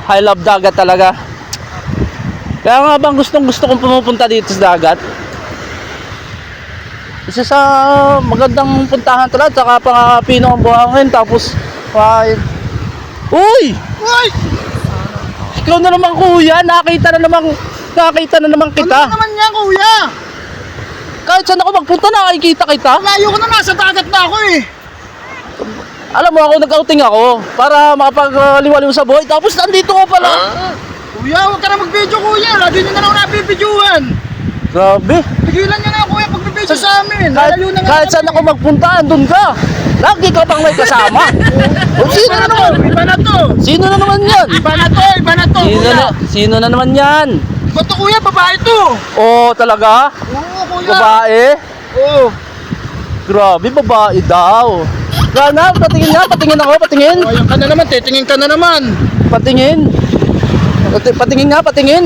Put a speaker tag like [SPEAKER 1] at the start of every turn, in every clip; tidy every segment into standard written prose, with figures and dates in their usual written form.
[SPEAKER 1] I love dagat talaga. Kaya nga bang gustong gusto kong pumupunta dito sa dagat. Isa sa magandang puntahan talaga, saka pa pino ang buhangin, tapos uy!
[SPEAKER 2] Uy!
[SPEAKER 1] Ikaw na naman kuya, nakita na naman kita.
[SPEAKER 2] Ano naman yan, kuya?
[SPEAKER 1] Kahit saan ako magpunta, nakikita kita.
[SPEAKER 2] Layo ko na, nasa dagat na ako eh.
[SPEAKER 1] Alam mo, ako nag-outing ako para makapagliwaliw sa buhay, tapos nandito ko pala.
[SPEAKER 2] Kuya, huwag ka na mag-video, kuya. Lagi nyo na lang nabibidyohan.
[SPEAKER 1] Grabe.
[SPEAKER 2] Tigilan nyo na, kuya, pag-video sa amin.
[SPEAKER 1] Kahit,
[SPEAKER 2] Lalayo na nga
[SPEAKER 1] kahit saan
[SPEAKER 2] kami.
[SPEAKER 1] ako magpunta, andun ka. Lagi ka pang may kasama. O, sino na naman?
[SPEAKER 2] Iba na to.
[SPEAKER 1] Sino na naman yan?
[SPEAKER 2] Iba na to, kuya.
[SPEAKER 1] Sino na naman yan?
[SPEAKER 2] Iba to, kuya, babae to.
[SPEAKER 1] Oh, talaga?
[SPEAKER 2] Oo, kuya.
[SPEAKER 1] Babae?
[SPEAKER 2] Oo.
[SPEAKER 1] Grabe, babae daw. Gana, patingin ako.
[SPEAKER 2] Oh, ayan ka na naman, titingin ka na naman.
[SPEAKER 1] Patingin. Patingin.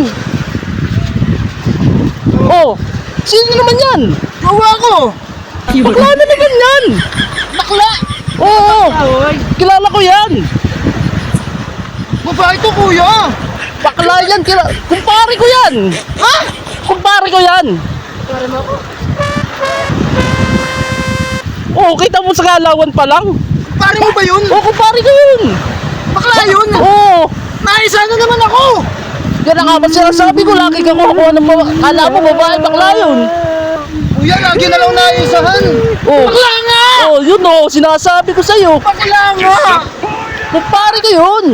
[SPEAKER 1] Oh, sino naman yan?
[SPEAKER 2] Gawa ko.
[SPEAKER 1] Bakla na naman yan.
[SPEAKER 2] Bakla.
[SPEAKER 1] Oo, kilala ko yan.
[SPEAKER 2] Babae to, kuya.
[SPEAKER 1] Bakla yan, kumpare ko yan.
[SPEAKER 2] Ha?
[SPEAKER 1] Kumpare ko yan. Oo, kita mo sa galawan pa lang.
[SPEAKER 2] Pare mo ba yun?
[SPEAKER 1] Oo, kumpare ko yun.
[SPEAKER 2] Bakla yun.
[SPEAKER 1] Oo.
[SPEAKER 2] Naisa na naman ako.
[SPEAKER 1] Yan ang apat sinasabi ko, lagi kang kukuha ng kala mo babae, bakla yun.
[SPEAKER 2] Kuya, lagi na lang naisahan.
[SPEAKER 1] Oo.
[SPEAKER 2] Bakla nga.
[SPEAKER 1] Oo, yun o, sinasabi ko sa'yo.
[SPEAKER 2] Bakla nga.
[SPEAKER 1] Kumpare ko yun.